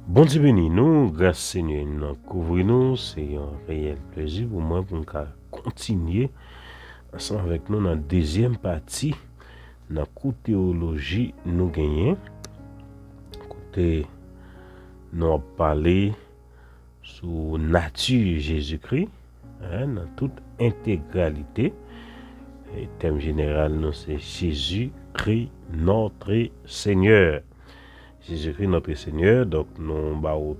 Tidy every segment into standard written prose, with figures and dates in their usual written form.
Bon Dieu béni nous, grâce Seigneur, nous couvrir-nous, c'est un réel plaisir pour moi pour nous continuer ensemble avec nous dans la deuxième partie, dans la cours théologie nous gagnons. Côté, nous avons parlé sur la nature Jésus-Christ, dans toute intégralité. Le thème général, nous, c'est Jésus-Christ, notre Seigneur. Jésus-Christ, notre Seigneur. Donc, nous avons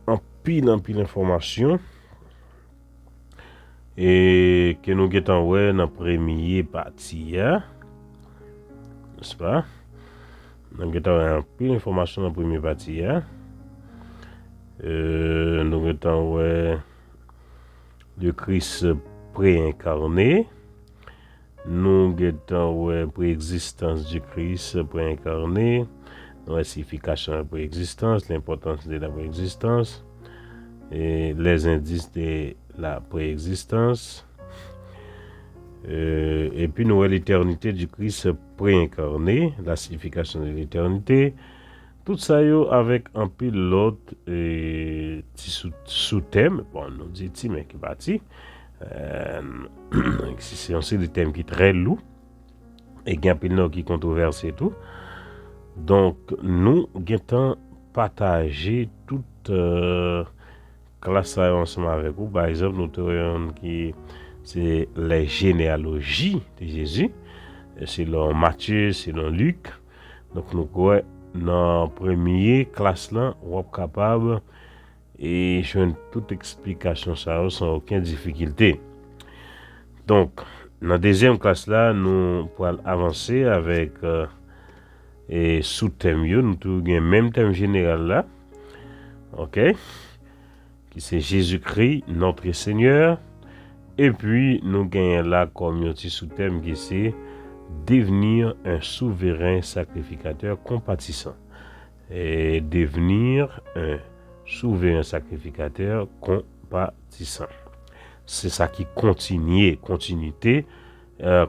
en pile d'informations et que nous avons ouais dans la première partie, n'est-ce pas? Nous avons en pile d'informations dans la première partie. Nous avons ouais le Christ préincarné. Nous avons ouais préexistence du Christ préincarné. La signification de la préexistence, l'importance de la préexistence, et les indices de la préexistence, et puis nous avons l'éternité du Christ préincarné, la signification de l'éternité, tout ça avec un pilote sous-thème, bon, nous dit mais qui parti, c'est aussi des thèmes qui sont très lourds, et qui ont qui controversé et tout. Donc, nous avons partagé toute classe ensemble avec vous. Par exemple, nous avons qui c'est les généalogies de Jésus. Selon Matthieu, selon Luc. Donc, nous croyons dans la première classe là, on est capable et je donne toute explication ça sans aucune difficulté. Donc, dans la deuxième classe là, nous pourrons avancer avec et sous thème nous avons le même thème général là, ok, qui c'est Jésus-Christ notre Seigneur, et puis nous gagnons là comme un petit sous thème qui c'est devenir un souverain sacrificateur compatissant, et devenir un souverain sacrificateur compatissant. C'est ça qui continuité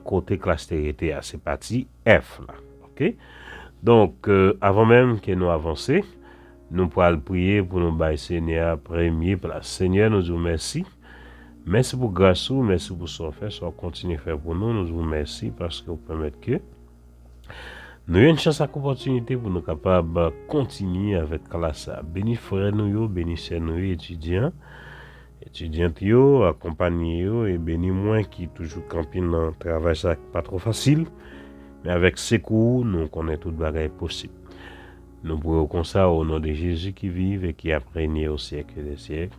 côté classe TRT, c'est parti F là, ok. Donc, avant même que nous avancions, nous pourrons prier pour nous bailler Seigneur premier place. Seigneur, nous vous remercions. Merci pour grâce, merci pour ce fait, ce qu'on continue à faire pour nous. Nous vous remercions parce que vous permettez que nous ayons une chance à opportunité pour nous capables de continuer avec la classe. Béni frère nous, béni sœur nous, étudiants, étudiantes, accompagnés, et béni moi qui toujours camping dans le travail, ça pas trop facile. Mais avec ces cours, nous connaissons tout bagaille possible. Nous prions comme ça au nom de Jésus qui vive et qui a régné au siècle des siècles.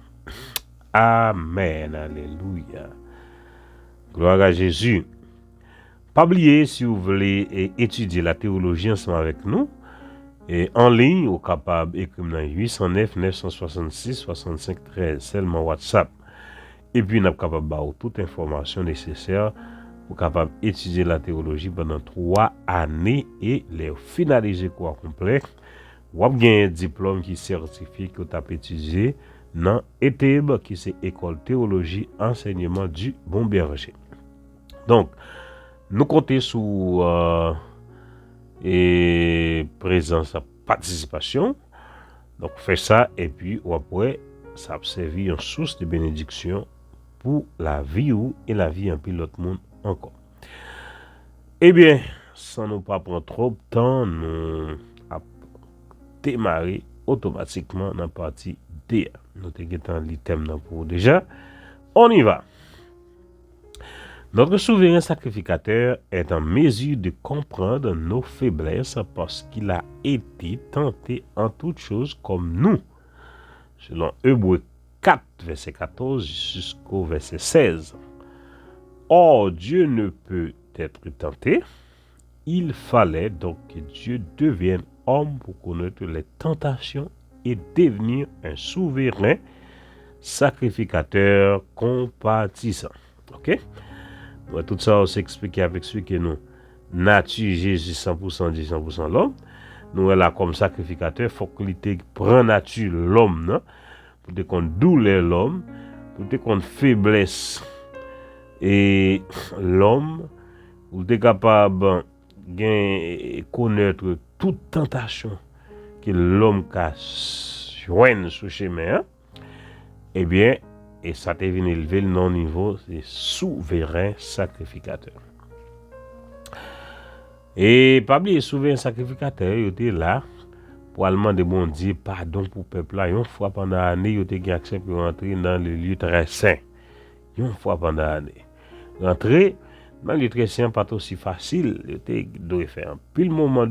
Amen. Alléluia. Gloire à Jésus. Pas oublier, si vous voulez étudier la théologie ensemble avec nous, et en ligne, vous capable d'écrire dans 809 966 65 13, seulement WhatsApp. Et puis, nous sommes capables d'avoir toute information nécessaire pour capable étudier la théologie pendant 3 années et les finaliser quoi complet. Vous avez un diplôme qui certifie que vous avez étudié dans ETEB, qui c'est École Théologie Enseignement du Bon Berger. Donc, nous comptons sur et présence, participation. Donc, faites ça et puis après, ça a servi une source de bénédiction pour la vie ou et la vie en pilote monde encore. Eh bien, sans nous pas prendre trop de temps, nous avons démarré automatiquement dans la partie D. Nous avons l'item pour déjà. On y va. Notre souverain sacrificateur est en mesure de comprendre nos faiblesses parce qu'il a été tenté en toutes choses comme nous. Selon Hébreux 4, verset 14 jusqu'au verset 16. Or, Dieu ne peut être tenté. Il fallait donc que Dieu devienne homme pour connaître les tentations et devenir un souverain sacrificateur compatissant. Ok? Ouais, tout ça, on s'explique avec celui que nous, nature Jésus 100% Dieu, 100% l'homme. Nous, là, comme sacrificateur, il faut qu'il prenne nature l'homme, non? Pour qu'on douleur l'homme, pour qu'on faiblesse et l'homme, pour être capable de connaître toute tentation que l'homme a joignent sous chemin, eh bien, et ça t'est venu élever le non-niveau, c'est souverain sacrificateur. Et pas oublier souverain sacrificateur, il était là pour demander bon Dieu pardon pour le peuple là. Une fois pendant l'année, il était accès pour rentrer dans le lieu très saint. Une fois pendant l'année. Rentrer dans le lieu très saint, pas aussi facile. Il doit faire un pile moment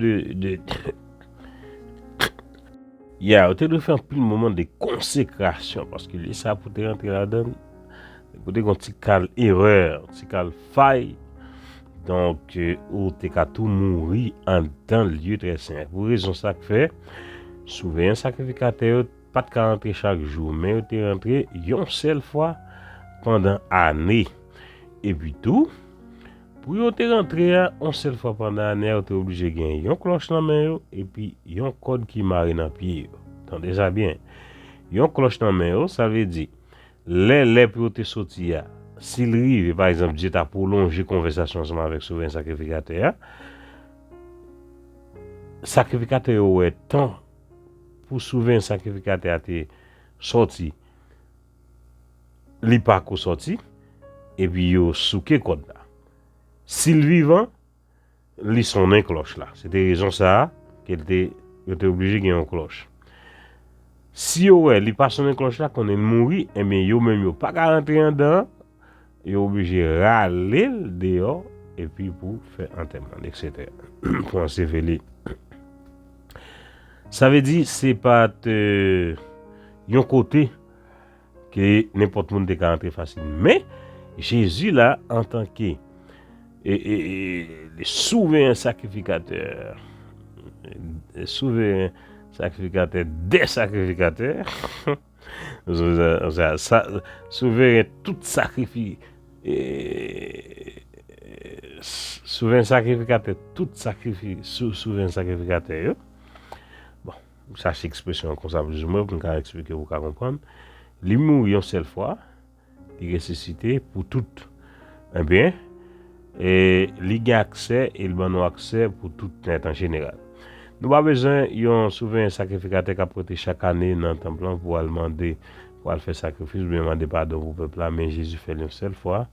il doit faire un pile moment de consécration parce que ça pour te rentrer là-dedans, pour te une petite erreur, une petite faille. Donc, ou t'es qu'à tout mourir en dans le lieu très saint. Pour raison ça que fait, souvent un sacrificateur, pas de rentrer chaque jour, mais tu es rentré une seule fois pendant l'année. Et puis tout, pour te rentrer une seule fois pendant l'année, tu es obligé de gagner une cloche dans la main et puis un code qui marre dans le pied. Attendez ça bien. Une cloche dans la main, ça veut dire, les pour te sortir. S'il arrive, par exemple, Dieu t'a prolongé la conversation avec souverain sacrificateur, sacrificateur est temps pour souverain sacrificateur te sorti, li pas ko sorti, et puis yo souke code là. S'il vivant, li sonne cloche là. C'était raison ça qu'elle était obligé de gagner une cloche. Si yo li pas sonne cloche là qu'on est mourir, et bien yo même yo pas rentrer en dedans. Il est obligé de râler dehors et puis pour faire enterrement, etc. pour ensevelir. Ça veut dire c'est pas un côté que n'importe qui peut rentrer facile. Mais Jésus là, en tant que le souverain sacrificateur, souverain sacrificateur des sacrificateurs, souverain tout sacrifice. Souverain sacrificateur, tout sacrifice, souverain sacrificateur. Bon, ça c'est expression comme ça plus ou moins pour nous expliquer pour comprendre. Il mourit une seule fois, il ressuscité pour tout un bien et il a accès et il a accès pour tout net en général. Nous pas besoin d'un souverain sacrificateur qui a prêté chaque année dans le temple pour demander pour faire sacrifice, bien demander pardon pour le peuple, mais Jésus fait une seule fois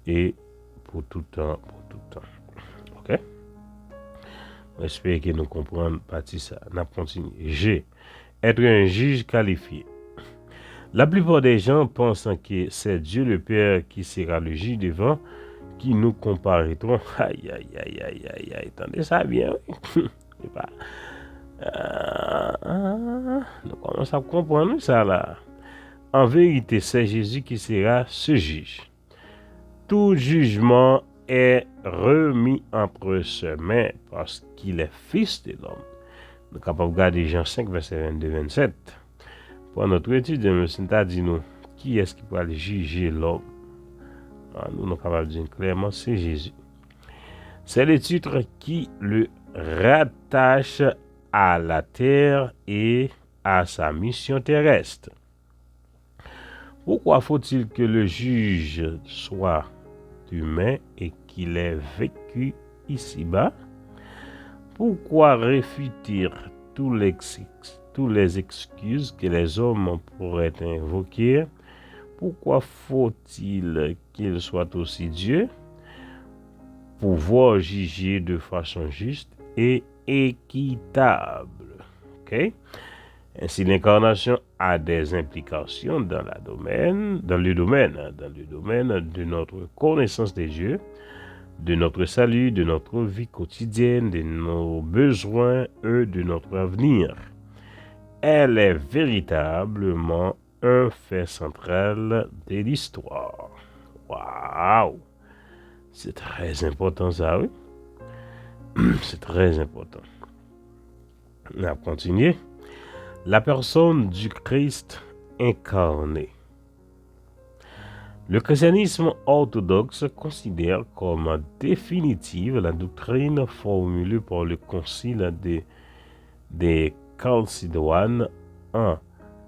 et pour tout temps, OK? J'espère que nous comprenons partie ça. On continue. G. Être un juge qualifié. La plupart des gens pensent que c'est Dieu le Père qui sera le juge devant qui nous comparaîtront. Aïe, aïe, aïe, aïe, aïe, aïe. Attendez ça bien, oui. Nous commençons à comprendre ça là. En vérité, c'est Jésus qui sera ce juge. Tout jugement est remis entre ses mains parce qu'il est fils de l'homme. Nous sommes capables de regarder Jean 5, verset 22-27. Pour notre étude, M. Sinta dit nous, qui est-ce qui peut aller juger l'homme? Nous sommes capables de dire clairement, c'est Jésus. C'est le titre qui le rattache à la terre et à sa mission terrestre. Pourquoi faut-il que le juge soit humain et qu'il ait vécu ici-bas? Pourquoi réfuter tous les excuses que les hommes pourraient invoquer? Pourquoi faut-il qu'il soit aussi Dieu? Pouvoir juger de façon juste et équitable. Okay? Ainsi, l'incarnation a des implications dans le domaine de notre connaissance des dieux, de notre salut, de notre vie quotidienne, de nos besoins et de notre avenir. Elle est véritablement un fait central de l'histoire. Waouh! C'est très important ça, oui. C'est très important. On va continuer. La personne du Christ incarné. Le christianisme orthodoxe considère comme définitive la doctrine formulée par le concile de Chalcédoine en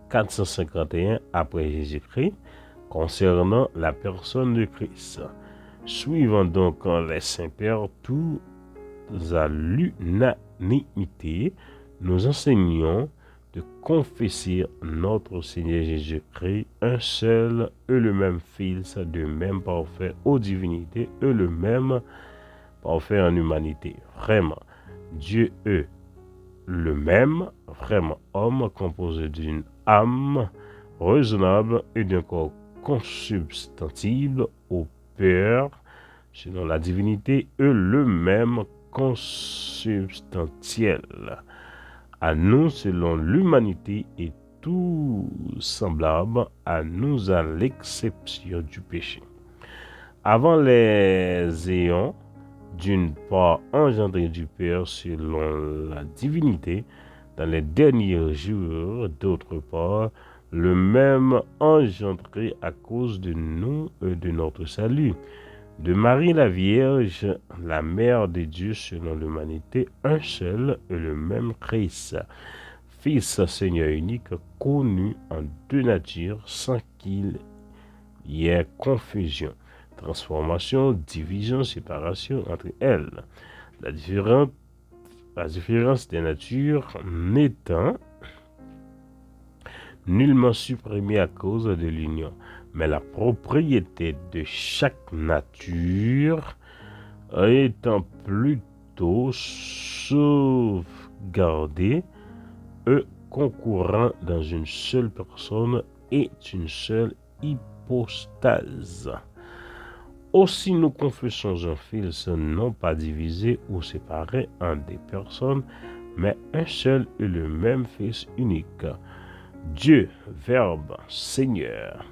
451 après Jésus-Christ concernant la personne de Christ. Suivant donc les saints-pères, tous à l'unanimité, nous enseignons de confesser notre Seigneur Jésus-Christ, un seul et le même Fils, de même parfait aux divinités et le même parfait en humanité. Vraiment, Dieu est le même, vraiment homme, composé d'une âme raisonnable et d'un corps consubstantible au Père, selon la divinité, et le même consubstantiel à nous selon l'humanité et tout semblable à nous à l'exception du péché. Avant les ayants, d'une part engendrés du Père selon la divinité, dans les derniers jours, d'autre part, le même engendré à cause de nous et de notre salut. De Marie la Vierge, la mère de Dieu selon l'humanité, un seul et le même Christ, Fils Seigneur unique, connu en deux natures sans qu'il y ait confusion, transformation, division, séparation entre elles. La différence des natures n'étant nullement supprimée à cause de l'union, mais la propriété de chaque nature étant plutôt sauvegardée et concourant dans une seule personne et une seule hypostase. Aussi nous confessons un Fils non pas divisé ou séparé en des personnes, mais un seul et le même Fils unique, Dieu, Verbe, Seigneur,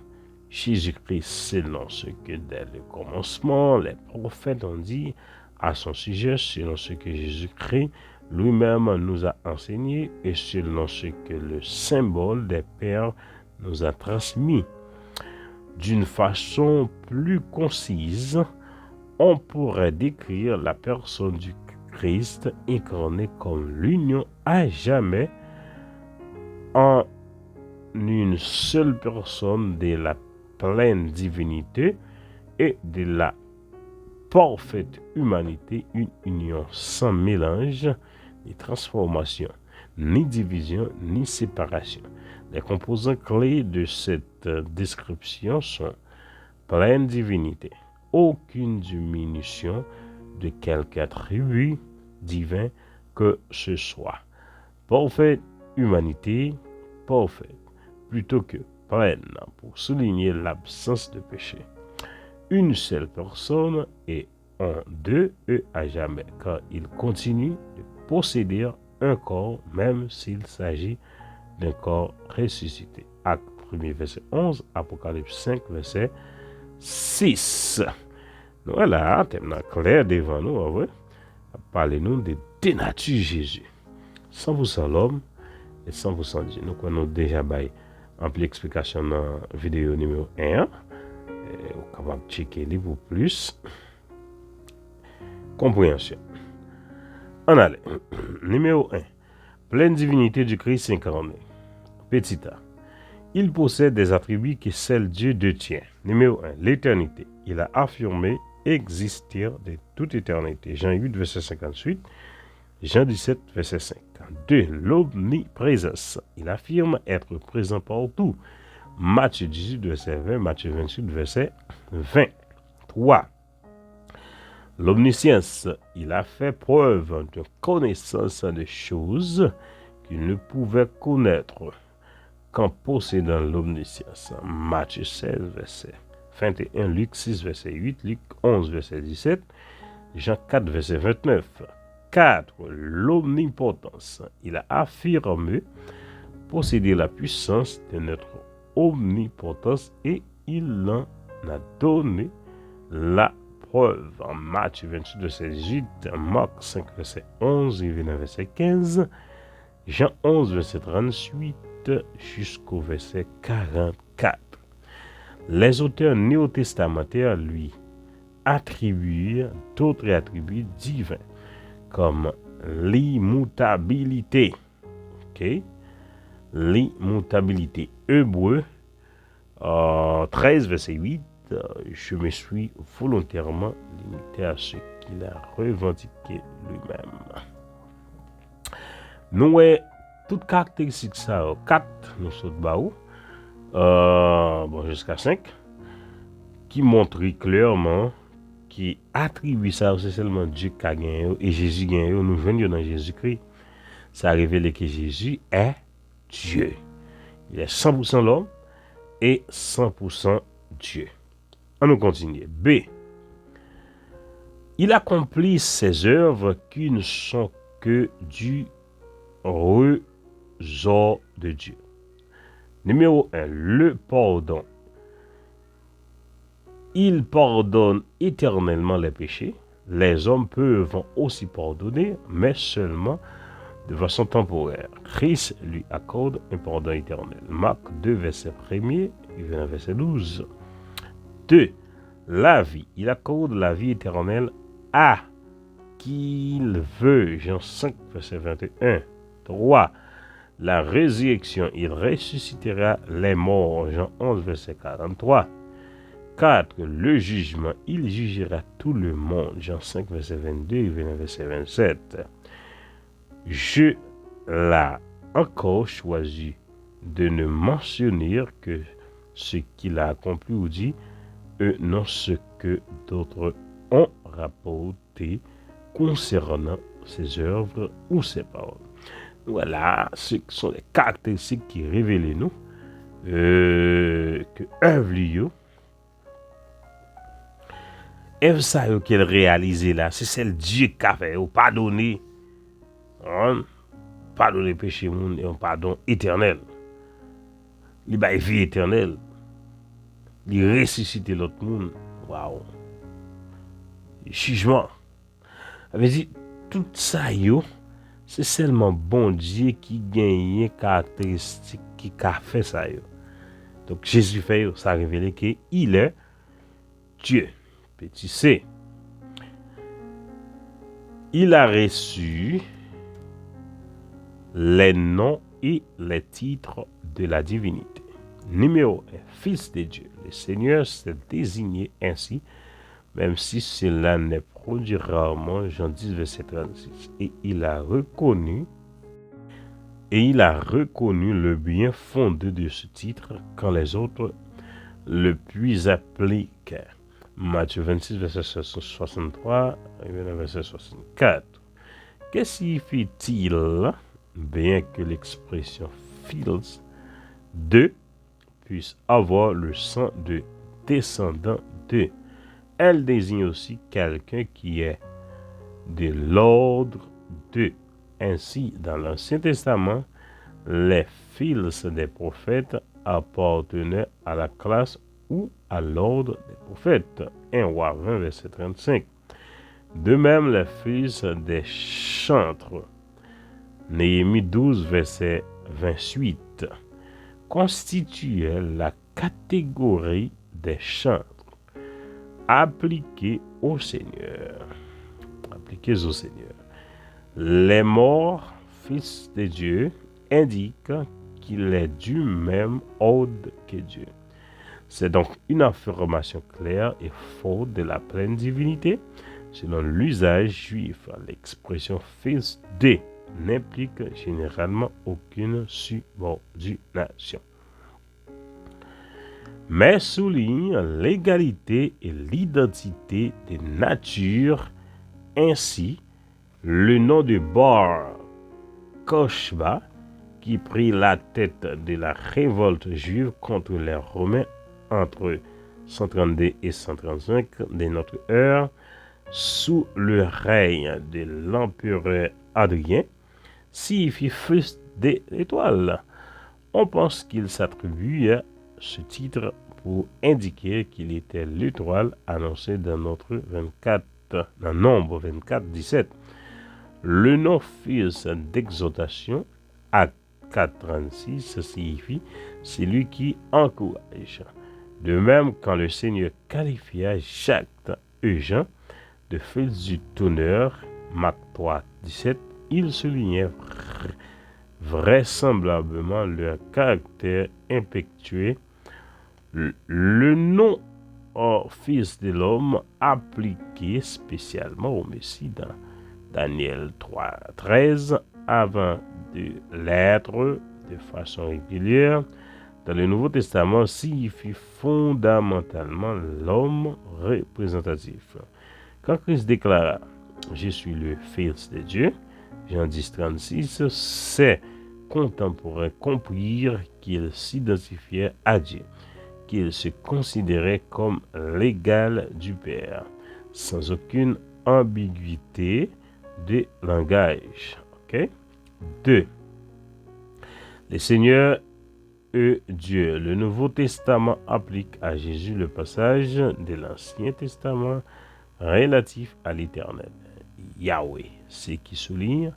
Jésus-Christ, selon ce que dès le commencement les prophètes ont dit à son sujet, selon ce que Jésus-Christ lui-même nous a enseigné et selon ce que le symbole des pères nous a transmis. D'une façon plus concise, on pourrait décrire la personne du Christ incarné comme l'union à jamais en une seule personne de la pleine divinité et de la parfaite humanité, une union sans mélange, ni transformation, ni division, ni séparation. Les composants clés de cette description sont pleine divinité, aucune diminution de quelque attribut divin que ce soit, parfaite humanité, parfaite, plutôt que pleine, pour souligner l'absence de péché. Une seule personne et en deux et à jamais, car il continue de posséder un corps, même s'il s'agit d'un corps ressuscité. Acte 1er, verset 11, Apocalypse 5, verset 6. Voilà, thème clair devant nous, ouais. Parlez-nous de dénature Jésus. 100% l'homme et 100% Dieu. Nous avons déjà bail ampli explication dans la vidéo numéro 1. Vous êtes capable de checker pour plus compréhension. On allait. Numéro 1. Pleine divinité du Christ incarné. Petit a. Il possède des attributs que seul Dieu détient. Numéro 1. L'éternité. Il a affirmé exister de toute éternité. Jean 8, verset 58. Jean 17, verset 5. 2. L'omniprésence. Il affirme être présent partout. Matthieu 18, verset 20. Matthieu 28, verset 20. 3. L'omniscience. Il a fait preuve de connaissance de choses qu'il ne pouvait connaître qu'en possédant l'omniscience. Matthieu 16, verset 21. Luc 6, verset 8. Luc 11, verset 17. Jean 4, verset 29. 4. L'omnipotence. Il a affirmé posséder la puissance de notre omnipotence et il en a donné la preuve. En Matthieu 28, verset 18, Marc 5, verset 11, et verset 15, Jean 11, verset 38 jusqu'au verset 44. Les auteurs néo-testamentaires lui attribuent d'autres attributs divins comme l'immutabilité. Okay? L'immutabilité. Hébreux 13, verset 8. Je me suis volontairement limité à ce qu'il a revendiqué lui-même. Nous toutes caractéristiques ça, 4 nous saute baou, jusqu'à 5, qui montrent clairement, qui attribue ça, c'est seulement Dieu qui a gagné, et Jésus a gagné, nous venons dans Jésus-Christ. Ça révèle que Jésus est Dieu. Il est 100% l'homme et 100% Dieu. On nous continue. B. Il accomplit ses œuvres qui ne sont que du ressort de Dieu. Numéro 1. Le pardon. Il pardonne éternellement les péchés. Les hommes peuvent aussi pardonner, mais seulement de façon temporaire. Christ lui accorde un pardon éternel. Marc 2, verset 1er, verset 12. 2. La vie. Il accorde la vie éternelle à qui il veut. Jean 5, verset 21. 3. La résurrection. Il ressuscitera les morts. Jean 11, verset 43. 4. Le jugement. Il jugera tout le monde. Jean 5, verset 22 et verset 27. Je l'ai encore choisi de ne mentionner que ce qu'il a accompli ou dit, et non ce que d'autres ont rapporté concernant ses œuvres ou ses paroles. Voilà, ce sont les caractéristiques qui révèlent nous que œuvre ça qu'elle réalise là, c'est celle Dieu qui a fait, ou pardonner. Pardonner péché monde et un pardon éternel. Il a vie éternelle. Il ressuscite l'autre monde. Waouh. Jugement. Avait dit tout ça c'est seulement bon Dieu qui gagne caractéristique qui a fait ça Donc Jésus fait ça révélé qu'il est Dieu. Petit C. Il a reçu les noms et les titres de la divinité. Numéro 1. Fils de Dieu. Le Seigneur s'est désigné ainsi, même si cela n'est produit rarement, Jean 10, verset 36. Et il a reconnu le bien fondé de ce titre quand les autres le puis appliquent. Matthieu 26, verset 63 et verset 64. Que signifie-t-il, bien que l'expression fils de puisse avoir le sang de descendant de? Elle désigne aussi quelqu'un qui est de l'ordre de. Ainsi, dans l'Ancien Testament, les fils des prophètes appartenaient à la classe ou à l'ordre des prophètes. 1 Roi 20, verset 35. De même, les fils des chantres. Néhémie 12, verset 28. Constituaient la catégorie des chantres appliqués au Seigneur. Les morts, fils de Dieu, indiquent qu'il est du même ordre que Dieu. C'est donc une affirmation claire et forte de la pleine divinité. Selon l'usage juif, l'expression fils de n'implique généralement aucune subordination, mais souligne l'égalité et l'identité des natures. Ainsi, le nom de Bar Kochba, qui prit la tête de la révolte juive contre les Romains entre 132 et 135 de notre ère, sous le règne de l'empereur Adrien, signifie fils de l'étoile. On pense qu'il s'attribue ce titre pour indiquer qu'il était l'étoile annoncée dans Nombre 24, 17. Le nom fils d'exaltation, Acte 4:36, signifie celui qui encourage. De même, quand le Seigneur qualifia Jacques et Jean de fils du tonnerre, Marc 3:17, il soulignait vraisemblablement leur caractère impétueux. Le nom fils de l'homme appliqué spécialement au Messie dans Daniel 3:13 avant de l'être de façon régulière dans le Nouveau Testament signifie fondamentalement l'homme représentatif. Quand Christ déclara « Je suis le Fils de Dieu », Jean 10, 36, ses contemporains comprirent qu'il s'identifiait à Dieu, qu'il se considérait comme l'égal du Père, sans aucune ambiguïté de langage. Okay? 2. Le Seigneur est Dieu. Le Nouveau Testament applique à Jésus le passage de l'Ancien Testament relatif à l'Éternel, Yahweh, ce qui souligne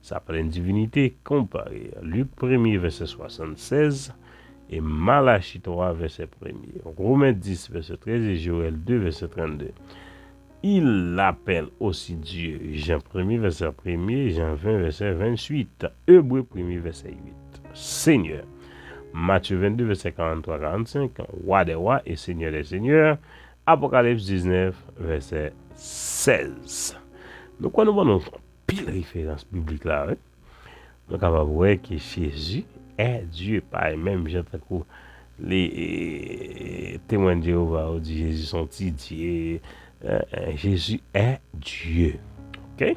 sa pleine divinité comparée. Luc 1er, verset 76, et Malachie 3, verset 1er, Romains 10, verset 13 et Joël 2, verset 32. Il l'appelle aussi Dieu. Jean 1er, verset 1er, Jean 20, verset 28, Hébreux 1er, verset 8. Seigneur. Matthieu 22, verset 43-45, Roi des rois et Seigneur des seigneurs. Apocalypse 19, verset 16. Donc, quand nous voyons pile référence biblique là, nous avons voir que Jésus est Dieu, pas même j'entends les témoins de Jéhovah dit Jésus sont Dieu. Jésus est Dieu. Ok?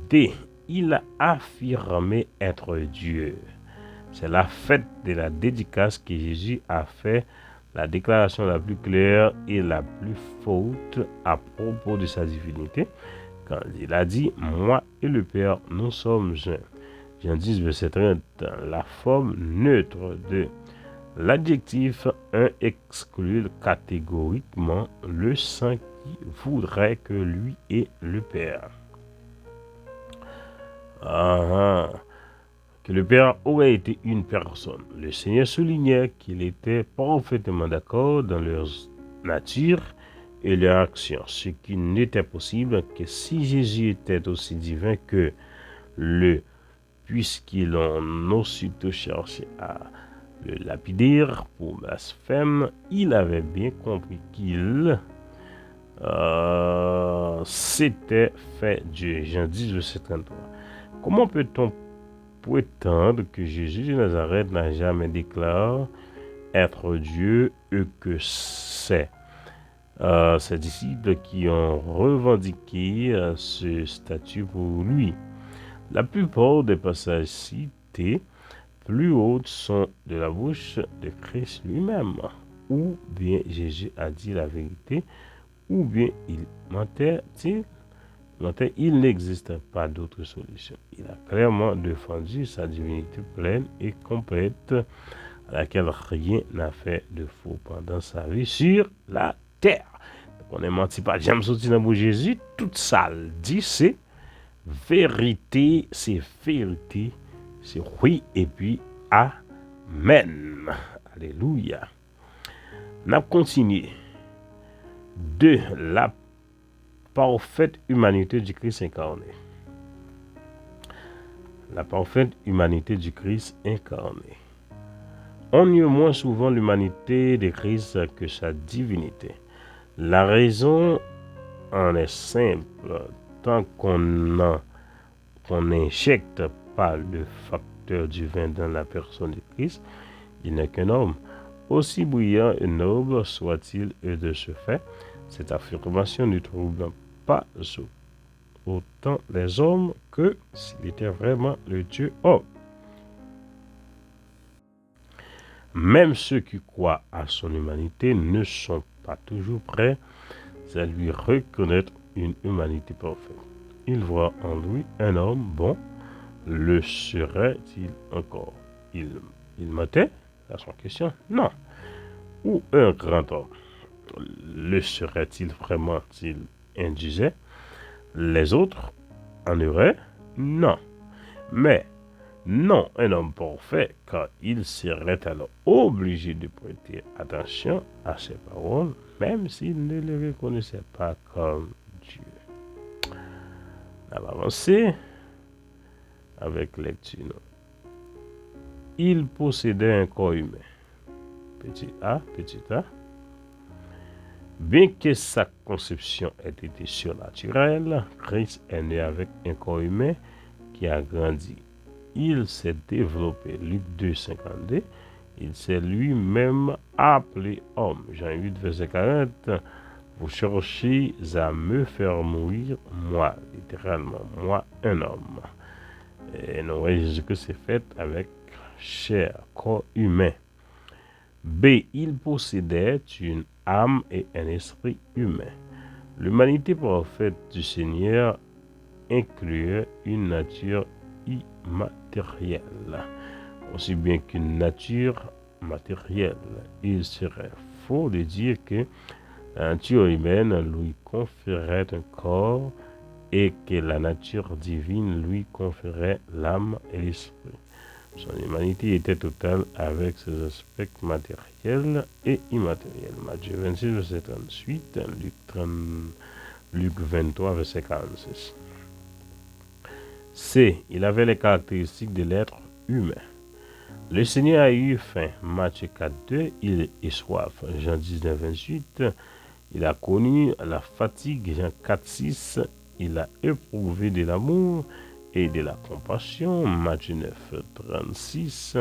D. Il a affirmé être Dieu. C'est la fête de la dédicace que Jésus a fait, la déclaration la plus claire et la plus forte à propos de sa divinité, quand il a dit « Moi et le Père, nous sommes un ». Jean 10, verset 30, la forme neutre de l'adjectif un exclut catégoriquement le saint qui voudrait que lui et le Père. Que le Père aurait été une personne. Le Seigneur soulignait qu'il était parfaitement d'accord dans leur nature et leur action, ce qui n'était possible que si Jésus était aussi divin que le, puisqu'ils ont aussitôt cherché à le lapider pour blasphème, il avait bien compris qu'il s'était fait Dieu. Jean 10, verset 33. Comment peut-on prétendre que Jésus de Nazareth n'a jamais déclaré être Dieu et que c'est ses disciples qui ont revendiqué ce statut pour lui? La plupart des passages cités plus hautes sont de la bouche de Christ lui-même. Ou bien Jésus a dit la vérité, ou bien il mentait-il. Il n'existe pas d'autre solution. Il a clairement défendu sa divinité pleine et complète, à laquelle rien n'a fait de faux pendant sa vie sur la terre. Donc on n'est menti pas. J'aime sortir dans le Jésus. Tout ça le dit, c'est vérité, c'est oui et puis amen. Alléluia. On a continué de la parfaite humanité du Christ incarné. La parfaite humanité du Christ incarné. On nie moins souvent l'humanité de Christ que sa divinité. La raison en est simple. Tant qu'on n'injecte pas le facteur divin dans la personne de Christ, il n'est qu'un homme. Aussi brillant et noble soit-il, et de ce fait, cette affirmation ne trouble pas autant les hommes que s'il était vraiment le Dieu homme. Même ceux qui croient à son humanité ne sont pas toujours prêts à lui reconnaître une humanité parfaite. Ils voient en lui un homme bon. Le serait-il encore? Il mentait? À son question, non. Ou un grand homme? Le serait-il vraiment s'il induisait les autres en erreur? Non. Mais non un homme parfait, car il serait alors obligé de prêter attention à ses paroles, même s'il ne le reconnaissait pas comme Dieu. On va avancer avec lecture. Il possédait un corps humain. Petit a, petit a. Bien que sa conception ait été surnaturelle, Christ est né avec un corps humain qui a grandi il s'est développé. Luc 2, 52. Il s'est lui-même appelé homme. Jean 8, verset 40. Vous cherchez à me faire mourir, moi, littéralement, moi, un homme. Et nous voyons Jésus que c'est fait avec chair, corps humain. B. Il possédait une âme et un esprit humain. L'humanité parfaite du Seigneur incluait une nature immatérielle, aussi bien qu'une nature matérielle. Il serait faux de dire que la nature humaine lui conférait un corps et que la nature divine lui conférait l'âme et l'esprit. Son humanité était totale avec ses aspects matériels et immatériels. Matthieu 26, verset 38, Luc 23, verset 46. C. Il avait les caractéristiques de l'être humain. Le Seigneur a eu faim. Matthieu 4, 2, il est soif. Jean 19, 28. Il a connu la fatigue. Jean 4, 6. Il a éprouvé de l'amour et de la compassion. Matthieu 9, 36.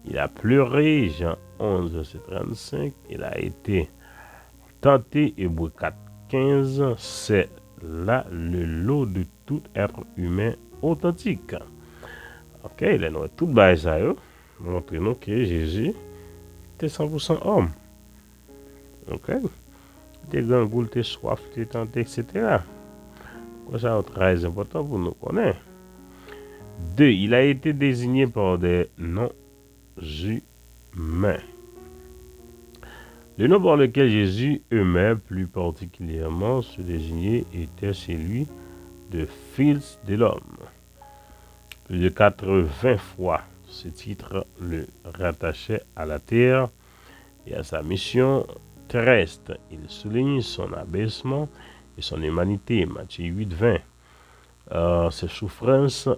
Il a pleuré. Jean 11, verset 35. Il a été tenté. Hébreux 4, 15. C'est là le lot de tout être humain authentique. Ok, il a tout bas ça, montre nous que Jésus était 100% homme. Ok, des grands goûts, des soif, des tentés, etc. Ça est très important pour nous connaître. 2. Il a été désigné par des noms humains. Le nom par lequel Jésus aimait plus particulièrement se désigner était celui de Fils de l'homme. Plus de 80 fois, ce titre le rattachait à la terre et à sa mission terrestre. Il souligne son abaissement et son humanité. Matthieu 8, 20. Ses souffrances,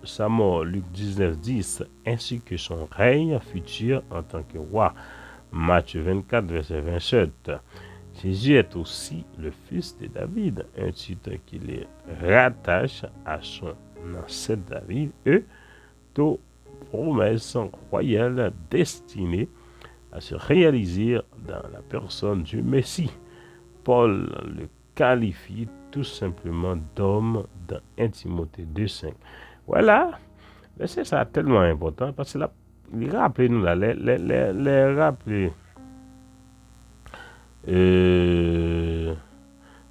sa mort. Luc 19, 10. Ainsi que son règne futur en tant que roi. Matthieu 24, verset 27. Jésus est aussi le fils de David, un titre qui le rattache à son ancêtre David et aux promesses royales destinées à se réaliser dans la personne du Messie. Paul le qualifie tout simplement d'homme dans 1 Timothée 2,5. Voilà, mais c'est ça tellement important parce que là, rappelez-nous là, les rappeler.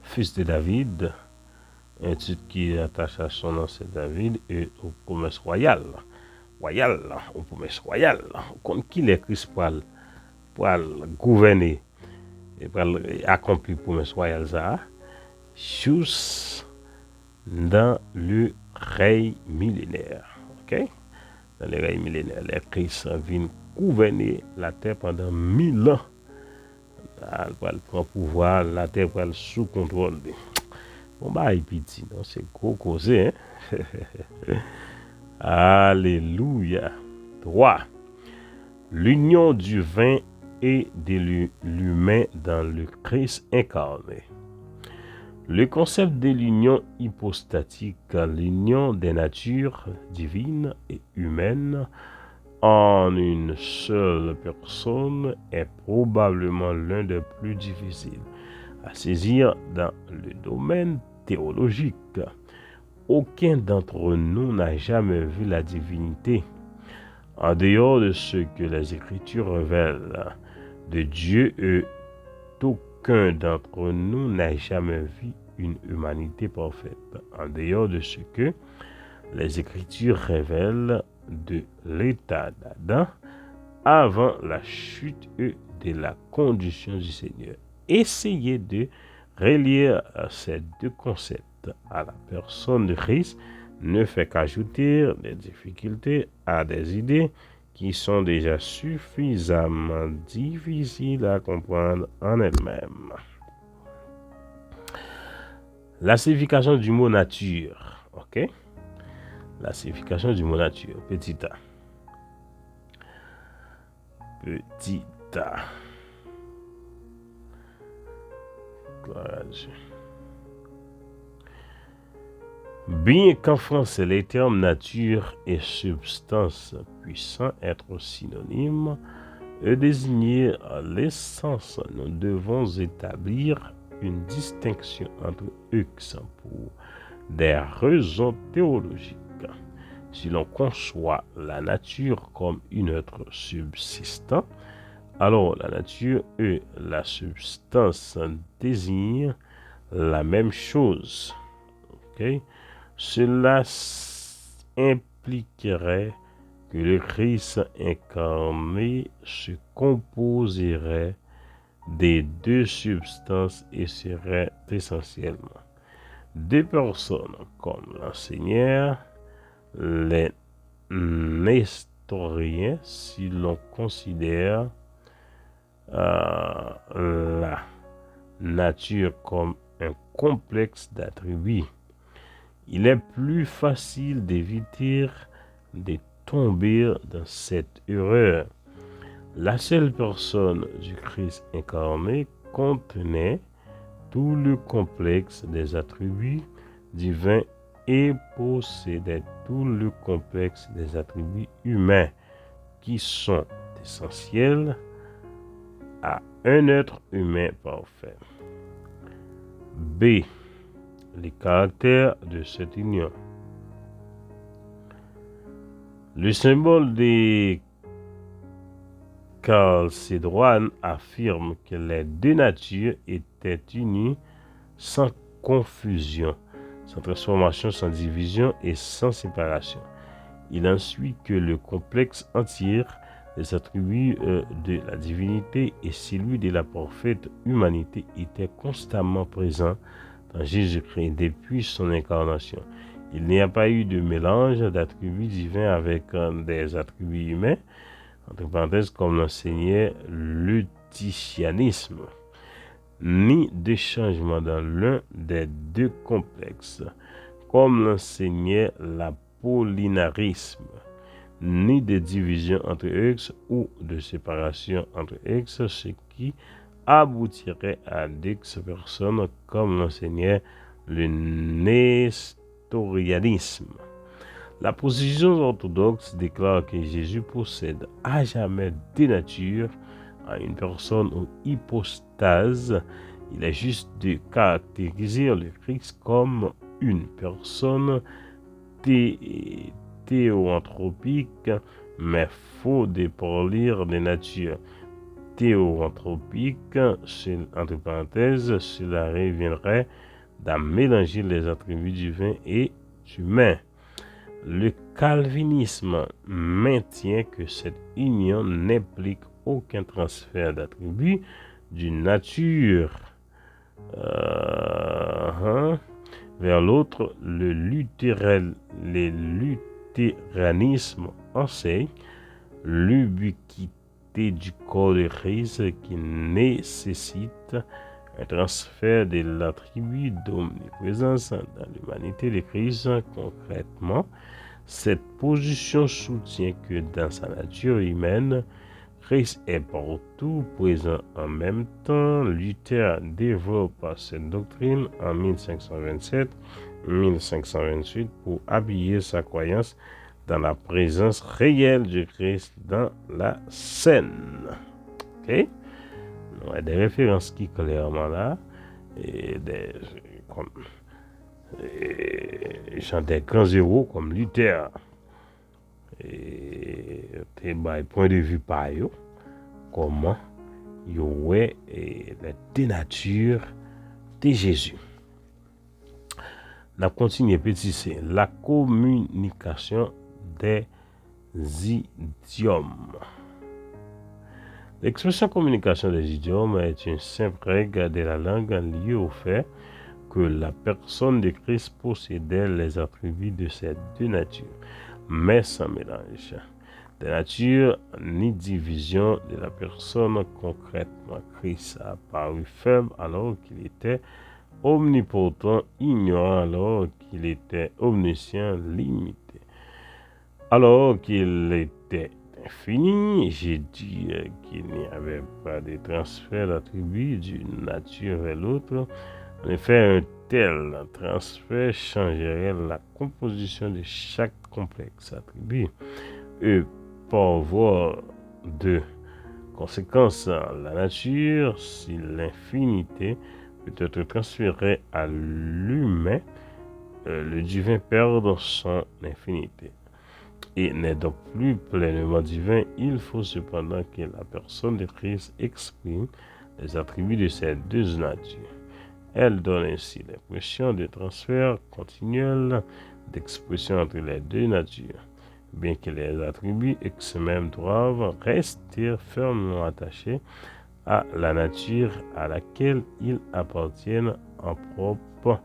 Fils de David, un titre qui est attaché à son nom, c'est David, et aux promesses royales. Aux promesses royales. Comme qui est Christ pour gouverner et pour accomplir les promesses royales, ça, juste dans le règne millénaire. Ok? Dans le règne millénaire, les Christ vient gouverner la terre pendant 1000 ans. Elle prend pouvoir, la terre va sous contrôle. Bon, bah, petit, non, c'est gros causé, hein? Alléluia. 3. L'union du vin et de l'humain dans le Christ incarné. Le concept de l'union hypostatique, l'union des natures divines et humaines en une seule personne est probablement l'un des plus difficiles à saisir dans le domaine théologique. Aucun d'entre nous n'a jamais vu la divinité. En dehors de ce que les Écritures révèlent de Dieu, aucun d'entre nous n'a jamais vu une humanité parfaite. En dehors de ce que les Écritures révèlent de l'état d'Adam avant la chute et de la condition du Seigneur. Essayez de relier ces deux concepts à la personne de Christ ne fait qu'ajouter des difficultés à des idées qui sont déjà suffisamment difficiles à comprendre en elles-mêmes. La signification du mot nature, ok? La signification du mot nature, petit a. Petit a. Gloire à Dieu. Bien qu'en français, les termes nature et substance puissent être synonymes et désigner l'essence, nous devons établir une distinction entre eux pour des raisons théologiques. Si l'on conçoit la nature comme une être subsistant, alors la nature et la substance désignent la même chose. Okay? Cela impliquerait que le Christ incarné se composerait des deux substances et serait essentiellement deux personnes, comme l'enseignèrent les nestoriens, si l'on considère la nature comme un complexe d'attributs. Il est plus facile d'éviter de tomber dans cette erreur. La seule personne du Christ incarné contenait tout le complexe des attributs divins et possédait tout le complexe des attributs humains qui sont essentiels à un être humain parfait. B. Les caractères de cette union. Le symbole des Chalcédoine affirme que les deux natures étaient unies sans confusion, sans transformation, sans division et sans séparation. Il en suit que le complexe entier des attributs de la divinité et celui de la parfaite humanité étaient constamment présents dans Jésus-Christ depuis son incarnation. Il n'y a pas eu de mélange d'attributs divins avec des attributs humains, entre parenthèses, comme l'enseignait le titianisme, ni de changement dans l'un des deux complexes, comme l'enseignait l'apollinarisme, ni de division entre X ou de séparation entre X, ce qui aboutirait à d'X personnes, comme l'enseignait le nestorianisme. La position orthodoxe déclare que Jésus possède à jamais deux natures à une personne ou hypostase. Il est juste de caractériser le Christ comme une personne théoanthropique, mais faux de parler de nature théoanthropique. Entre parenthèses, cela reviendrait à mélanger les attributs divins et humains. Le calvinisme maintient que cette union n'implique aucun transfert d'attributs d'une nature vers l'autre. Le luthéranisme enseigne l'ubiquité du corps de Christ qui nécessite un transfert de l'attribut d'omniprésence dans l'humanité de Christ. Concrètement, cette position soutient que dans sa nature humaine, Christ est partout présent en même temps. Luther développe cette doctrine en 1527-1528 pour appuyer sa croyance dans la présence réelle du Christ dans la scène. Ok? Il y a des références qui clairement là, et des grands héros comme Luther, et point de vue par eux, comment il y aurait la dénature de Jésus. On continue petit c, la communication des idiomes. L'expression communication des idiomes est une simple règle de la langue liée au fait que la personne de Christ possédait les attributs de ces deux natures, mais sans mélange de nature ni division de la personne. Concrètement, Christ a paru faible alors qu'il était omnipotent, ignorant alors qu'il était omniscient, limité alors qu'il était infini. J'ai dit qu'il n'y avait pas de transfert d'attributs d'une nature vers l'autre. En effet, un tel transfert changerait la composition de chaque complexe attribut et par voie de conséquence, la nature, si l'infinité peut être transférée à l'humain, le divin perd son infinité et n'est donc plus pleinement divin. Il faut cependant que la personne de Christ exprime les attributs de ces deux natures. Elle donne ainsi l'impression de transfert continuel d'expression entre les deux natures, bien que les attributs eux-mêmes doivent rester fermement attachés à la nature à laquelle ils appartiennent en propre.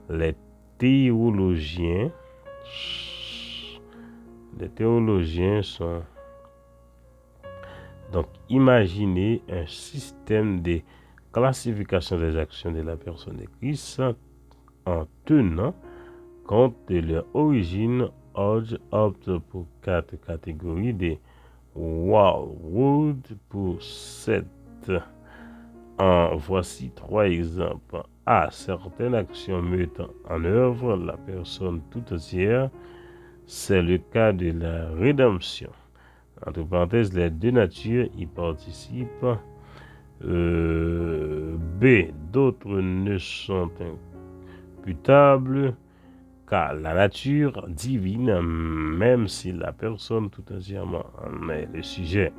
Les théologiens sont donc imaginer un système de classification des actions de la personne de Christ en tenant compte de leur origine. Hodge opte pour 4 catégories de Walwood pour 7. En voici 3 exemples. A. Certaines actions mettent en œuvre la personne tout entière. C'est le cas de la rédemption. Entre parenthèses, les deux natures y participent. B. D'autres ne sont imputables car la nature divine, même si la personne tout entièrement en est le sujet.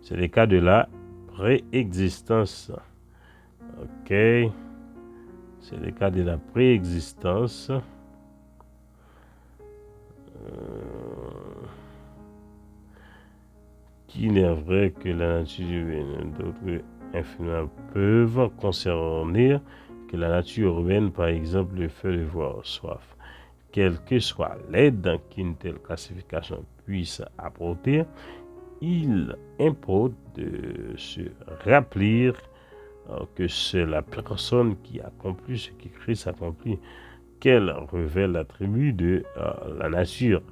C'est le cas de la préexistence. Ok. C'est le cas de la préexistence. Qu'il est vrai que la nature divine d'autres infiniment peuvent concerner que la nature humaine, par exemple, le fait de voir soif. Quelle que soit l'aide qu'une telle classification puisse apporter, il importe de se rappeler que c'est la personne qui accomplit ce que Christ accomplit, qu'elle révèle l'attribut de la nature,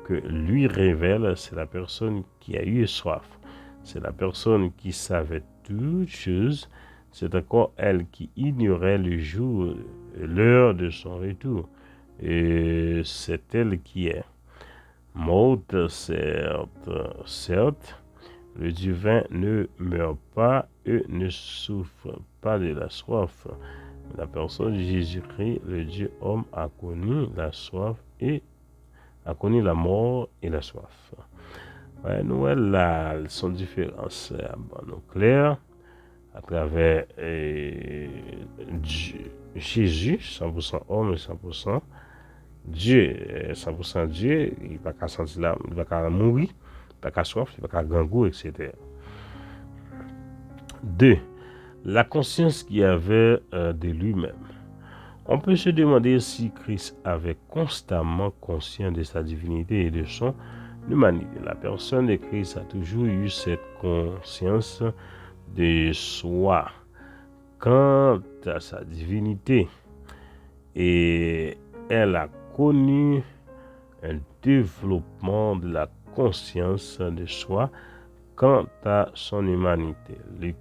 que lui révèle, c'est la personne qui a eu soif, c'est la personne qui savait toutes choses, c'est encore elle qui ignorait le jour et l'heure de son retour. Et c'est elle qui est morte, certes, le divin ne meurt pas et ne souffre pas de la soif. La personne de Jésus-Christ, le Dieu homme, a connu la soif et a connu la mort et la soif. Ouais, nous, là, sont différences bon, claires à travers Jésus, 100% homme et 100% Dieu, 100% Dieu, il ne va pas sentir là, il ne va pas mourir, il ne va pas soif, il ne va pas gangou, etc. 2. La conscience qu'il avait de lui-même. On peut se demander si Christ avait constamment conscience de sa divinité et de son humanité. La personne de Christ a toujours eu cette conscience de soi quant à sa divinité et elle a connu un développement de la conscience de soi quant à son humanité. Luc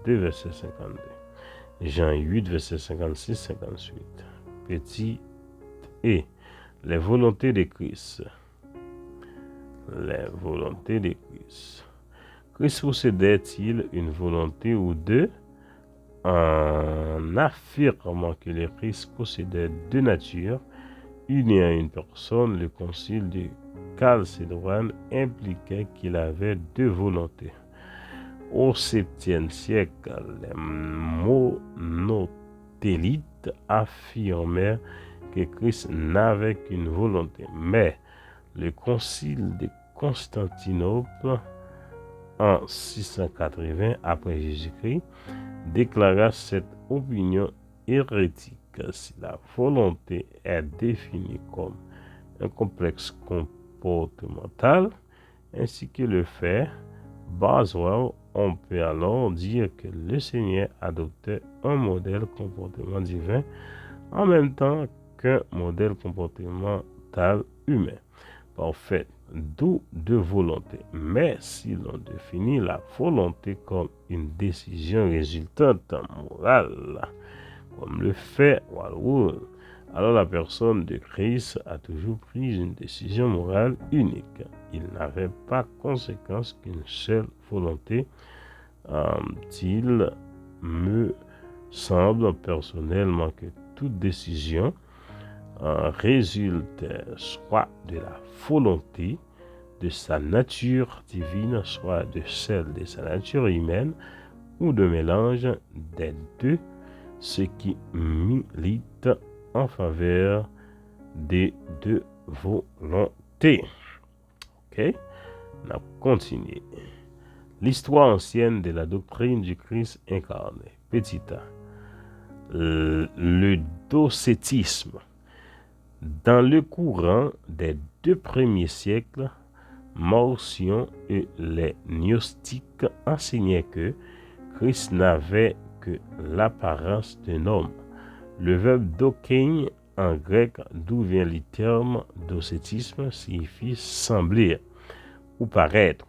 2, verset 52. Jean 8, verset 56-58. Petit et les volontés de Christ. Les volontés de Christ. Christ possédait-il une volonté ou deux? En affirmant que le Christ possédait deux natures, unies à une personne, le concile de Chalcédoine impliquait qu'il avait deux volontés. Au 7e siècle, les monothélites affirmèrent que Christ n'avait qu'une volonté, mais le concile de Constantinople en 680 après Jésus-Christ déclara cette opinion hérétique. Si la volonté est définie comme un complexe comportemental ainsi que le fait Boswell, on peut alors dire que le Seigneur adoptait un modèle comportement divin en même temps qu'un modèle comportemental humain. Parfait, d'où deux volontés. Mais si l'on définit la volonté comme une décision résultante morale, comme le fait Walwood. Alors la personne de Christ a toujours pris une décision morale unique. Il n'avait pas conséquence qu'une seule volonté. Il me semble personnellement que toute décision résulte soit de la volonté de sa nature divine, soit de celle de sa nature humaine, ou de mélange des deux, ce qui milite en faveur des deux volontés. Ok, on a continué. L'histoire ancienne de la doctrine du Christ incarné. Petit a. Le docétisme. Dans le courant des 2 premiers siècles, Marcion et les gnostiques enseignaient que Christ n'avait que l'apparence d'un homme. Le verbe dokein en grec, d'où vient le terme docétisme, signifie sembler ou paraître.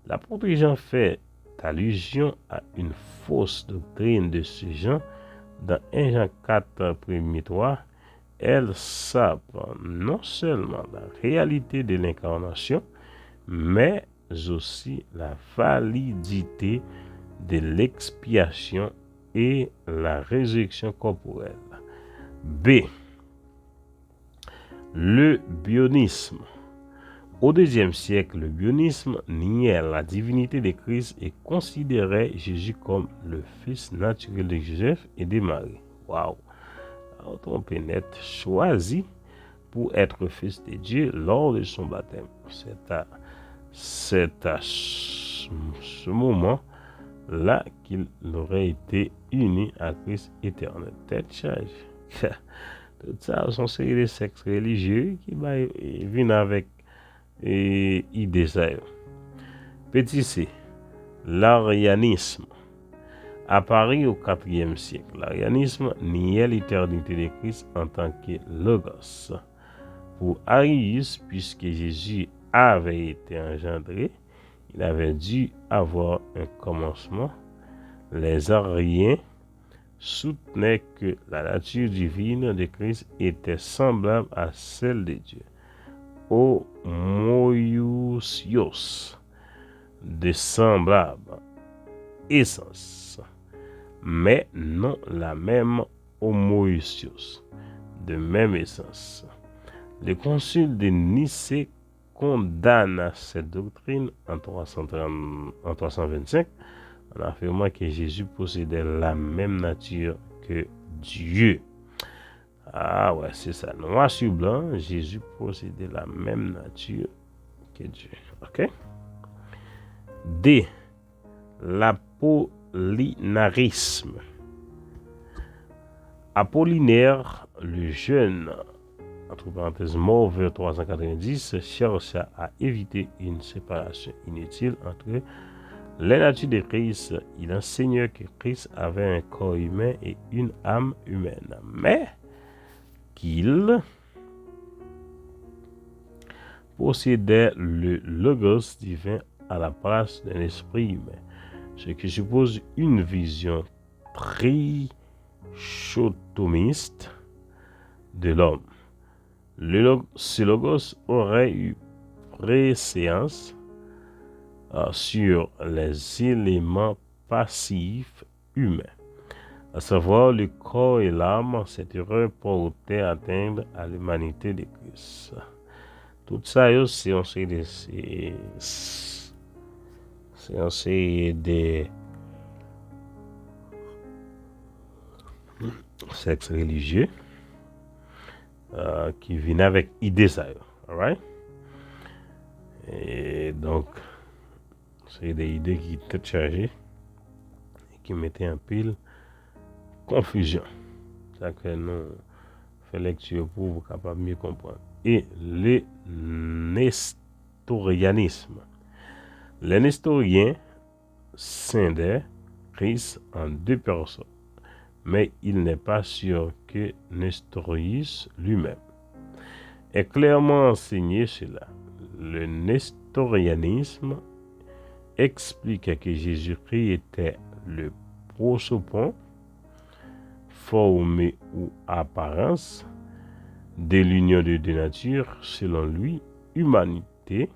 L'apôtre Jean fait allusion à une fausse doctrine de ce genre dans 1 Jean 4, 1-3. Elle sape non seulement la réalité de l'incarnation, mais aussi la validité de l'expiation et la résurrection corporelle. B. Le bionisme. Au IIe siècle, le bionisme niait la divinité de Christ et considérait Jésus comme le fils naturel de Joseph et de Marie. Waouh! Alors, ton net choisi pour être fils de Dieu lors de son baptême. C'est à ce moment-là qu'il aurait été uni à Christ éternel. Tête charge. Tout ça, sont des sectes religieux qui viennent avec idées. Petit c. L'arianisme. Apparu au IVe siècle, l'arianisme niait l'éternité de Christ en tant que Logos. Pour Arius, puisque Jésus avait été engendré, il avait dû avoir un commencement. Les Ariens soutenaient que la nature divine de Christ était semblable à celle de Dieu. Homoousios, de semblable essence, mais non la même homoousios, de même essence. Le concile de Nicée condamne cette doctrine en 325 en affirmant que Jésus possédait la même nature que Dieu. Ah ouais, c'est ça. Noir sur blanc, Jésus possédait la même nature que Dieu. Ok? D. L'apollinarisme. Apollinaire, le jeune, entre parenthèses, mort vers 390, chercha à éviter une séparation inutile entre les natures de Christ. Il enseignait que Christ avait un corps humain et une âme humaine, mais qu'il possédait le logos divin à la place d'un esprit humain, ce qui suppose une vision trichotomiste de l'homme. Ce logos aurait eu préséance sur les éléments passifs humains, à savoir le corps et l'âme. Cette erreur portait atteinte à l'humanité de Christ. Tout ça, c'est un des sectes religieux qui viennent avec idées ça. Alright? Et donc, c'est des idées qui étaient chargées et qui mettaient en pile confusion. C'est que nous faisons lecture pour vous capable mieux comprendre. Et le nestorianisme. Les nestoriens scindaient Christ en 2 personnes, mais il n'est pas sûr que Nestorius lui-même ait clairement enseigné cela. Le nestorianisme explique que Jésus-Christ était le prosopon, forme ou apparence de l'union de deux natures, selon lui, humanité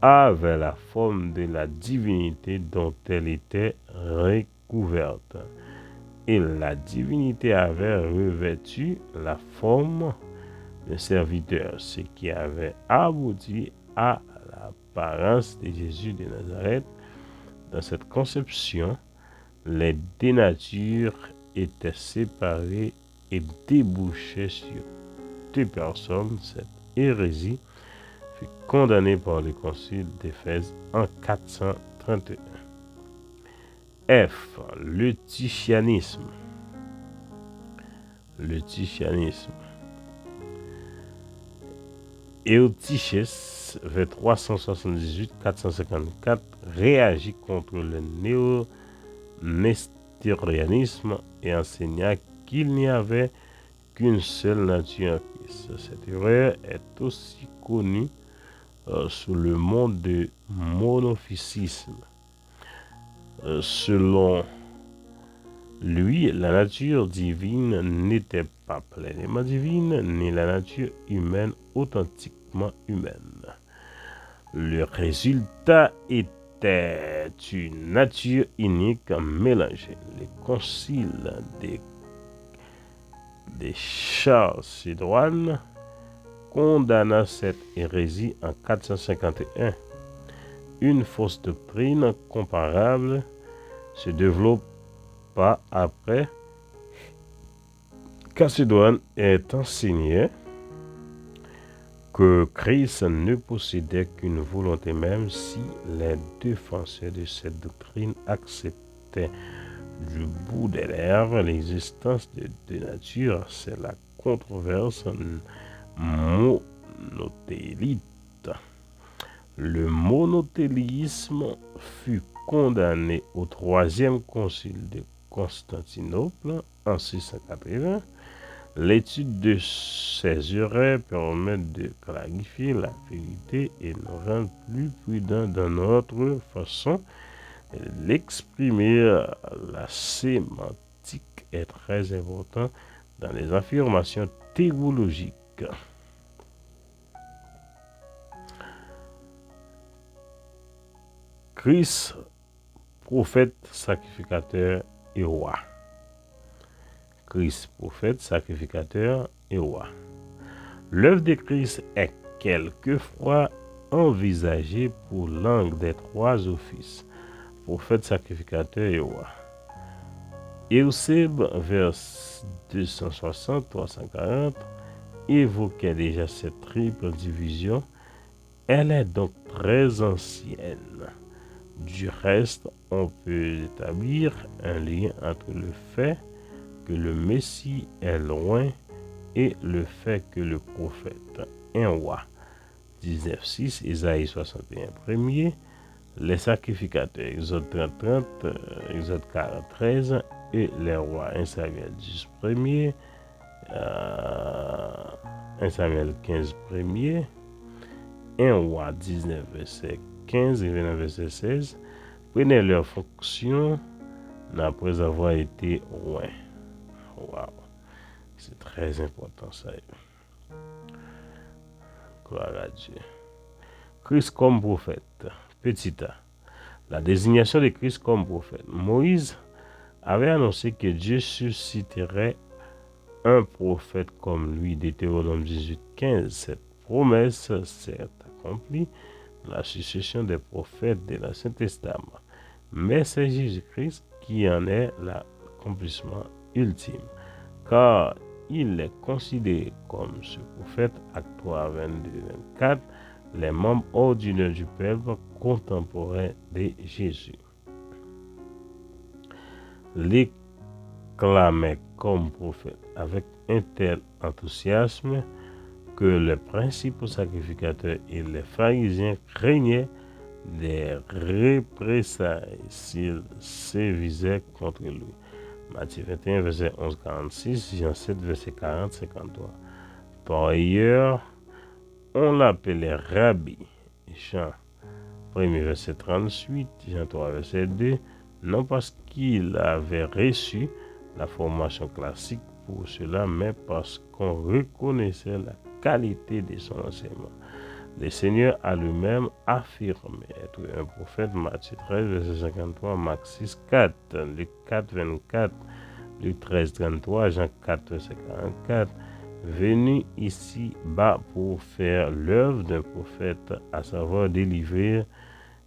avait la forme de la divinité dont elle était recouverte. Et la divinité avait revêtu la forme d'un serviteur, ce qui avait abouti à l'apparence de Jésus de Nazareth. Dans cette conception, les deux natures étaient séparées et débouchaient sur deux personnes. Cette hérésie fut condamnée par le concile d'Éphèse en 431. F. Le titianisme. Le titianisme. Eutychès, vers 378-454, réagit contre le néo-nestorianisme et enseigna qu'il n'y avait qu'une seule nature en Christ. Cette erreur est aussi connue sous le mot de monophysisme. Selon lui, la nature divine n'était pas pleinement divine, ni la nature humaine authentiquement humaine. Le résultat était une nature unique mélangée. Le concile de Chalcédoine condamna cette hérésie en 451. Une fausse doctrine comparable se développa après Chalcédoine est enseigné que Christ ne possédait qu'une volonté, même si les défenseurs de cette doctrine acceptaient du bout des lèvres l'existence de deux natures. C'est la controverse monothélique. Le monothélisme fut condamné au troisième concile de Constantinople en 680. L'étude de ces erreurs permet de clarifier la vérité et nous rend plus prudents dans notre façon de l'exprimer. La sémantique est très importante dans les affirmations théologiques. Christ, prophète, sacrificateur et roi. Christ, prophète, sacrificateur et roi. L'œuvre de Christ est quelquefois envisagée pour l'un des trois offices, prophète, sacrificateur et roi. Eusèbe, vers 260-340, évoquait déjà cette triple division. Elle est donc très ancienne. Du reste, on peut établir un lien entre le fait que le Messie est loin et le fait que le prophète est un roi. 19.6, Isaïe 61 premier, les sacrificateurs, Exode 30, Exode 40, 13, et les rois, 1 Samuel 10 premier, 1 Samuel 15 premier, 1 roi 19 verset 15 et 29 verset 16, prenaient leur fonction après avoir été loin. Waouh, c'est très important ça. Gloire à Dieu. Christ comme prophète. Petit a. La désignation de Christ comme prophète. Moïse avait annoncé que Dieu susciterait un prophète comme lui, Deutéronome 18:15. Cette promesse s'est accomplie dans la succession des prophètes de l'Ancien Testament. Mais c'est Jésus-Christ qui en est l'accomplissement ultime, car il est considéré comme ce prophète. Acte 3, 22-24, les membres ordinaires du peuple contemporains de Jésus l'acclamaient comme prophète avec un tel enthousiasme que les principaux sacrificateurs et les pharisiens craignaient des représailles s'ils sévisaient contre lui. Matthieu 21, verset 11-46, Jean 7, verset 40-53. Par ailleurs, on l'appelait Rabbi. Jean 1, verset 38, Jean 3, verset 2, non parce qu'il avait reçu la formation classique pour cela, mais parce qu'on reconnaissait la qualité de son enseignement. Le Seigneur a lui-même affirmé être un prophète, Matthieu 13, verset 53, Marc 6, 4, Luc 4, 24, Luc 13, 33, Jean 4, verset 44, venu ici-bas pour faire l'œuvre d'un prophète, à savoir délivrer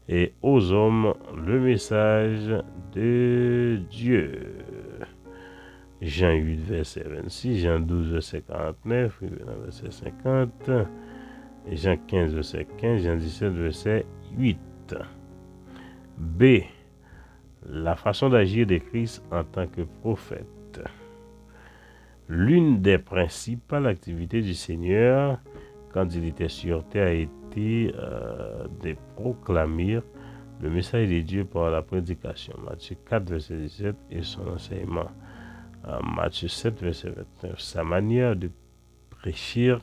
et aux hommes le message de Dieu. Jean 8, verset 26, Jean 12, verset 49, verset 50, Jean 15, verset 15, Jean 17, verset 8. B. La façon d'agir de Christ en tant que prophète. L'une des principales activités du Seigneur quand il était sur terre a été de proclamer le message de Dieu par la prédication. Matthieu 4, verset 17 et son enseignement. Matthieu 7, verset 29. Sa manière de prêcher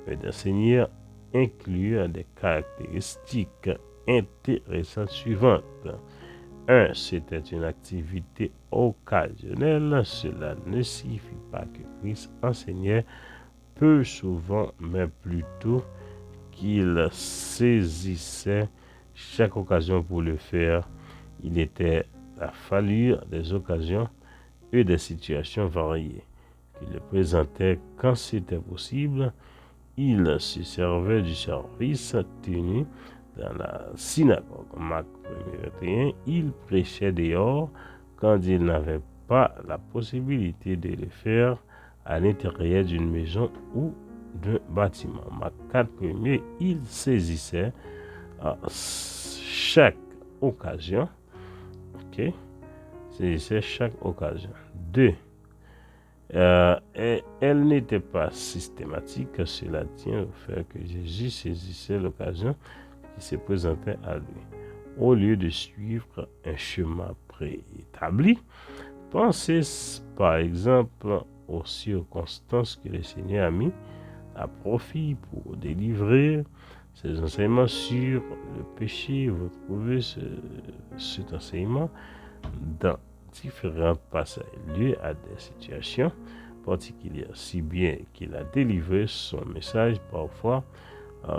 et d'enseigner inclut des caractéristiques intéressantes suivantes. 1. C'était une activité occasionnelle. Cela ne signifie pas que Christ enseignait peu souvent, mais plutôt qu'il saisissait chaque occasion pour le faire. Il était à fallu des occasions et des situations variées. Il le présentait quand c'était possible. Il se servait du service tenu dans la synagogue. Marc 1, 21, il prêchait dehors quand il n'avait pas la possibilité de le faire à l'intérieur d'une maison ou d'un bâtiment. Marc 4, 1, il saisissait chaque occasion. Ok, saisissait chaque occasion. 2. Elle n'était pas systématique. Cela tient au fait que Jésus saisissait l'occasion qui se présentait à lui. Au lieu de suivre un chemin préétabli, pensez par exemple aux circonstances que le Seigneur a mis à profit pour délivrer ses enseignements sur le péché. Vous trouvez cet enseignement dans différents passages liés à des situations particulières, si bien qu'il a délivré son message parfois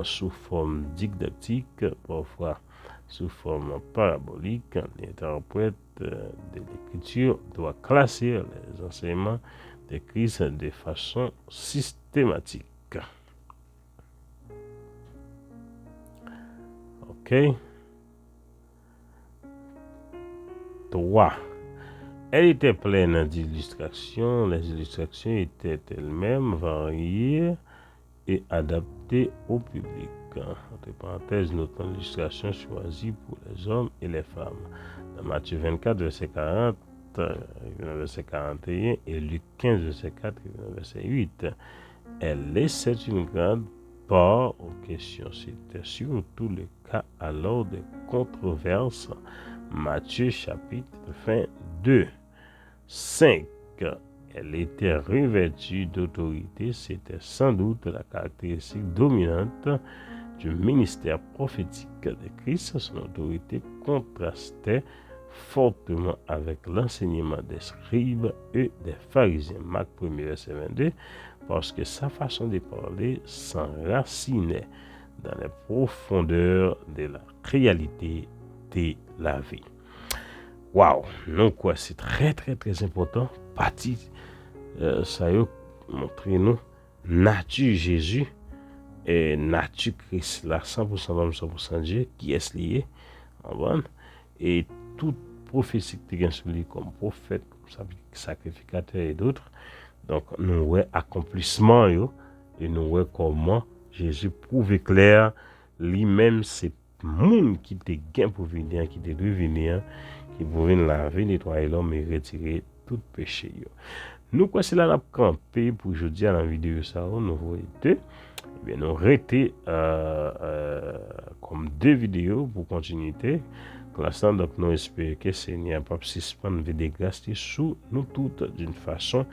sous forme didactique, parfois sous forme parabolique. L'interprète de l'écriture doit classer les enseignements de Christ de façon systématique. Ok. 3. Elle était pleine d'illustrations. Les illustrations étaient elles-mêmes variées et adaptées au public. Entre parenthèses, notons l'illustration choisie pour les hommes et les femmes. Dans Matthieu 24, verset 40, verset 41 et Luc 15, verset 4, verset 8. Elle laissait une grande part aux questions. C'était surtout le cas alors des controverses. Matthieu chapitre 22. 5. Elle était revêtue d'autorité. C'était sans doute la caractéristique dominante du ministère prophétique de Christ. Son autorité contrastait fortement avec l'enseignement des scribes et des pharisiens. Marc 1, verset 22, parce que sa façon de parler s'enracinait dans les profondeurs de la réalité de la vie. Waouh, donc quoi, c'est très très très important. Partie, ça y est, montrer nous nature Jésus et nature Christ, là, 100% homme, 100% Dieu, qui est lié, en bon, et toute prophétie qui est sur lui comme prophète, comme sacrificateur et d'autres. Donc, nous voyons accomplissement, et nous voyons comment Jésus prouve clair, lui-même, c'est monde qui te gain pour venir, qui te revenir, qui pouvait laver, nettoyer l'homme et retirer tout péché. Nous, quoi, c'est là, la campé pour aujourd'hui à la vidéo, ça, nous voyons deux. Eh bien, nous arrêtons comme deux vidéos pour continuité. Classant, donc, nous espérons que le Seigneur pas suspendre des grâces sous nous toutes d'une façon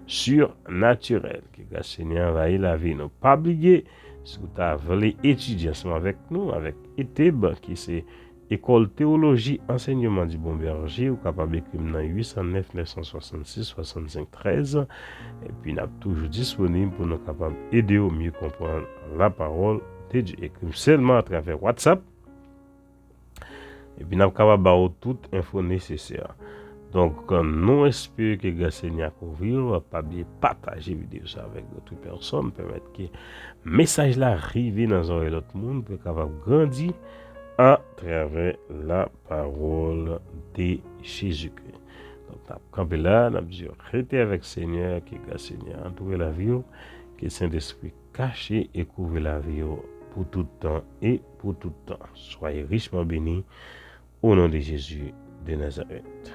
surnaturelle. Que le Seigneur va y laver. Nous pas oublier, si vous voulez étudier ensemble avec nous, avec Eteb, qui c'est École Théologie Enseignement du Bon Berger, ou capable d'écrire dans 809 966 65 13. Et puis, nous sommes toujours disponibles pour nous capables d'aider au mieux comprendre la parole de Dieu. Écrire seulement à travers WhatsApp. Et puis, nous sommes capables d'avoir toute info nécessaire. Donc, nous espérons que grâce à couvrir, pas bien partager la vidéo avec d'autres personnes, permettre que le message là arrive dans un autre monde pour capable grandir à travers la parole de Jésus-Christ. Donc, nous campé là, nous disons, restez avec le Seigneur, que grâce Seigneur entoure la vie, que le Saint-Esprit cache et couvre la vie pour tout temps et pour tout temps. Soyez richement bénis au nom de Jésus de Nazareth.